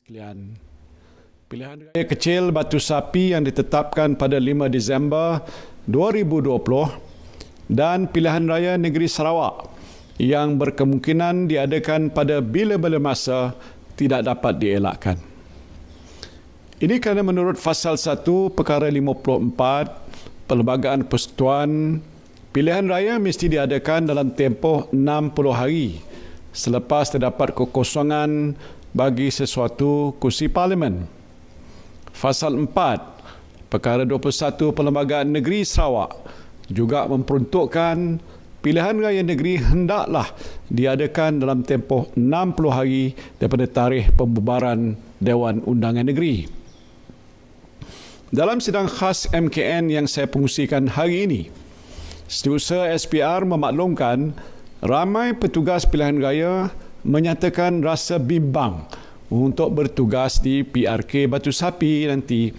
Sekalian, pilihan raya kecil Batu Sapi yang ditetapkan pada 5 Disember 2020 dan pilihan raya negeri Sarawak yang berkemungkinan diadakan pada bila-bila masa tidak dapat dielakkan. Ini kerana menurut Fasal 1 Perkara 54 Perlembagaan Persekutuan, pilihan raya mesti diadakan dalam tempoh 60 hari selepas terdapat kekosongan bagi sesuatu kursi parlimen. Fasal 4 Perkara 21 Perlembagaan Negeri Sarawak juga memperuntukkan pilihan raya negeri hendaklah diadakan dalam tempoh 60 hari daripada tarikh pembubaran Dewan Undangan Negeri. Dalam sidang khas MKN yang saya pengusikan hari ini, Setiausaha SPR memaklumkan ramai petugas pilihan raya menyatakan rasa bimbang untuk bertugas di PRK Batu Sapi nanti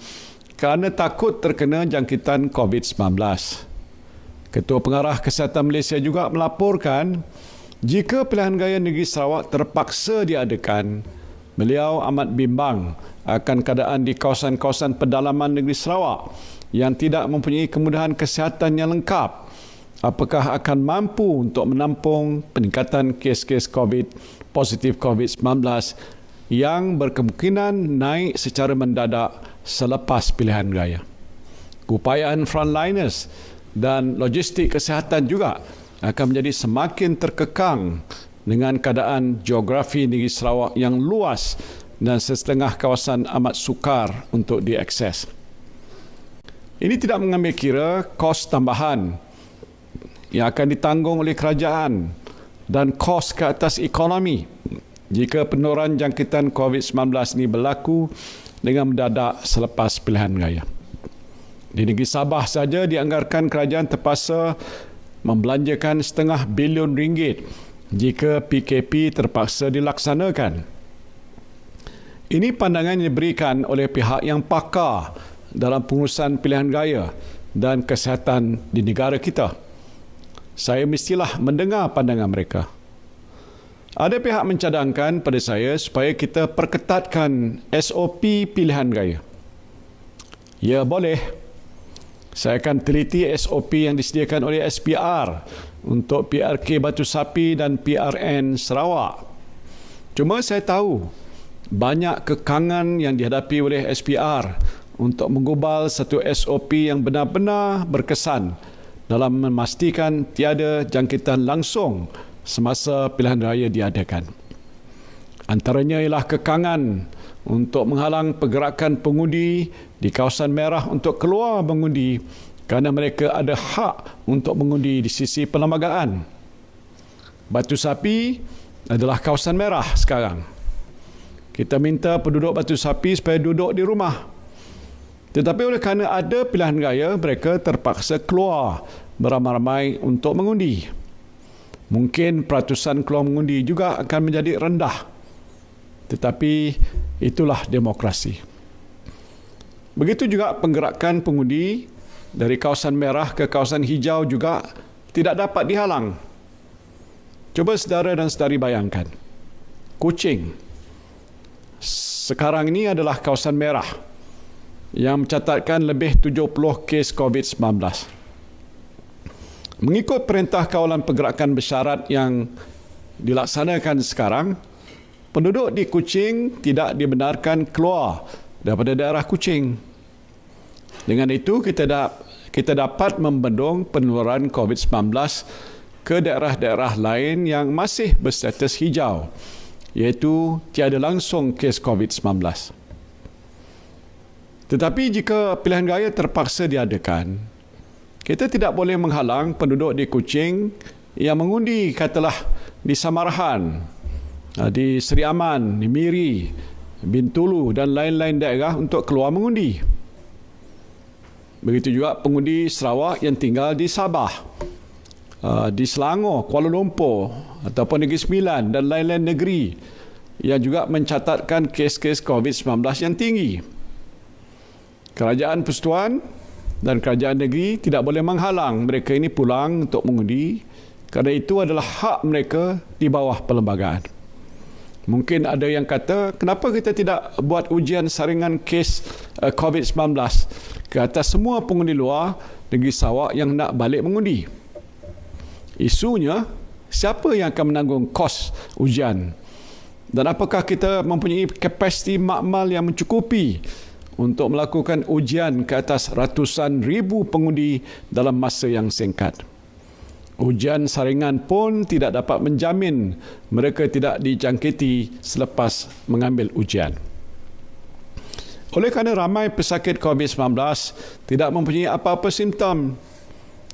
kerana takut terkena jangkitan COVID-19. Ketua Pengarah Kesihatan Malaysia juga melaporkan jika pilihan raya negeri Sarawak terpaksa diadakan, beliau amat bimbang akan keadaan di kawasan-kawasan pedalaman negeri Sarawak yang tidak mempunyai kemudahan kesihatan yang lengkap. Apakah akan mampu untuk menampung peningkatan kes-kes positif COVID-19 yang berkemungkinan naik secara mendadak selepas pilihan raya. Upayaan frontliners dan logistik kesihatan juga akan menjadi semakin terkekang dengan keadaan geografi negeri Sarawak yang luas dan setengah kawasan amat sukar untuk diakses. Ini tidak mengambil kira kos tambahan yang akan ditanggung oleh kerajaan dan kos ke atas ekonomi jika penurunan jangkitan COVID-19 ini berlaku dengan mendadak selepas pilihan raya. Di negeri Sabah saja dianggarkan kerajaan terpaksa membelanjakan RM0.5 bilion jika PKP terpaksa dilaksanakan. Ini pandangan yang diberikan oleh pihak yang pakar dalam pengurusan pilihan raya dan kesihatan di negara kita. Saya mestilah mendengar pandangan mereka. Ada pihak mencadangkan pada saya supaya kita perketatkan SOP pilihan raya. Ya, boleh. Saya akan teliti SOP yang disediakan oleh SPR untuk PRK Batu Sapi dan PRN Sarawak. Cuma saya tahu banyak kekangan yang dihadapi oleh SPR untuk menggubal satu SOP yang benar-benar berkesan dalam memastikan tiada jangkitan langsung semasa pilihan raya diadakan. Antaranya ialah kekangan untuk menghalang pergerakan pengundi di kawasan merah untuk keluar mengundi kerana mereka ada hak untuk mengundi di sisi perlembagaan. Batu Sapi adalah kawasan merah sekarang. Kita minta penduduk Batu Sapi supaya duduk di rumah. Tetapi oleh kerana ada pilihan raya, mereka terpaksa keluar beramai-ramai untuk mengundi. Mungkin peratusan keluar mengundi juga akan menjadi rendah. Tetapi itulah demokrasi. Begitu juga penggerakan pengundi dari kawasan merah ke kawasan hijau juga tidak dapat dihalang. Cuba saudara dan saudari bayangkan. Kuching sekarang ini adalah kawasan merah yang mencatatkan lebih 70 kes COVID-19. Mengikut Perintah Kawalan Pergerakan Bersyarat yang dilaksanakan sekarang, penduduk di Kuching tidak dibenarkan keluar daripada daerah Kuching. Dengan itu, kita dapat membendung penularan COVID-19 ke daerah-daerah lain yang masih berstatus hijau, iaitu tiada langsung kes COVID-19. Tetapi jika pilihan raya terpaksa diadakan, kita tidak boleh menghalang penduduk di Kuching yang mengundi katalah di Samarahan, di Seri Aman, di Miri, Bintulu dan lain-lain daerah untuk keluar mengundi. Begitu juga pengundi Sarawak yang tinggal di Sabah, di Selangor, Kuala Lumpur ataupun Negeri Sembilan dan lain-lain negeri yang juga mencatatkan kes-kes COVID-19 yang tinggi. Kerajaan Persekutuan dan kerajaan negeri tidak boleh menghalang mereka ini pulang untuk mengundi kerana itu adalah hak mereka di bawah perlembagaan. Mungkin ada yang kata, kenapa kita tidak buat ujian saringan kes COVID-19 ke atas semua pengundi luar negeri Sarawak yang nak balik mengundi? Isunya, siapa yang akan menanggung kos ujian? Dan apakah kita mempunyai kapasiti makmal yang mencukupi untuk melakukan ujian ke atas ratusan ribu pengundi dalam masa yang singkat? Ujian saringan pun tidak dapat menjamin mereka tidak dijangkiti selepas mengambil ujian. Oleh kerana ramai pesakit COVID-19 tidak mempunyai apa-apa simptom,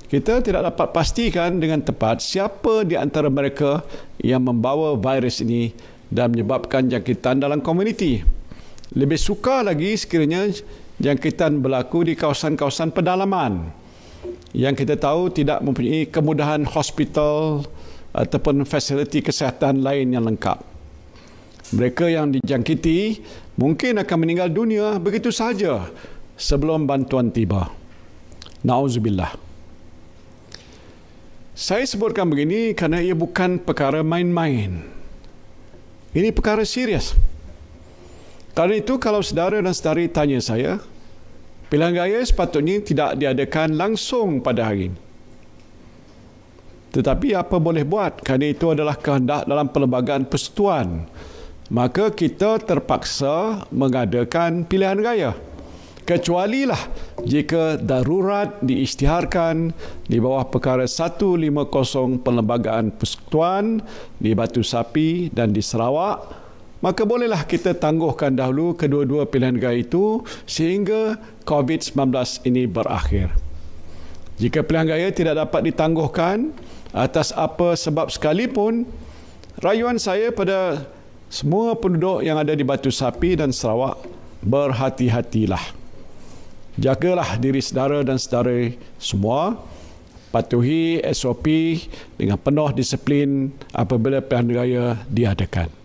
kita tidak dapat pastikan dengan tepat siapa di antara mereka yang membawa virus ini dan menyebabkan jangkitan dalam komuniti. Lebih sukar lagi sekiranya jangkitan berlaku di kawasan-kawasan pedalaman yang kita tahu tidak mempunyai kemudahan hospital ataupun fasiliti kesihatan lain yang lengkap. Mereka yang dijangkiti mungkin akan meninggal dunia begitu sahaja sebelum bantuan tiba. Nauzubillah. Saya sebutkan begini kerana ia bukan perkara main-main. Ini perkara serius. Kerana itu kalau saudara dan saudari tanya saya, pilihan raya sepatutnya tidak diadakan langsung pada hari ini. Tetapi apa boleh buat? Kerana itu adalah kehendak dalam Perlembagaan Persekutuan. Maka kita terpaksa mengadakan pilihan raya. Kecualilah jika darurat diisytiharkan di bawah perkara 150 Perlembagaan Persekutuan di Batu Sapi dan di Sarawak, maka bolehlah kita tangguhkan dahulu kedua-dua pilihan raya itu sehingga COVID-19 ini berakhir. Jika pilihan raya tidak dapat ditangguhkan atas apa sebab sekalipun, rayuan saya pada semua penduduk yang ada di Batu Sapi dan Sarawak, berhati-hatilah. Jagalah diri saudara dan saudara semua, patuhi SOP dengan penuh disiplin apabila pilihan raya diadakan.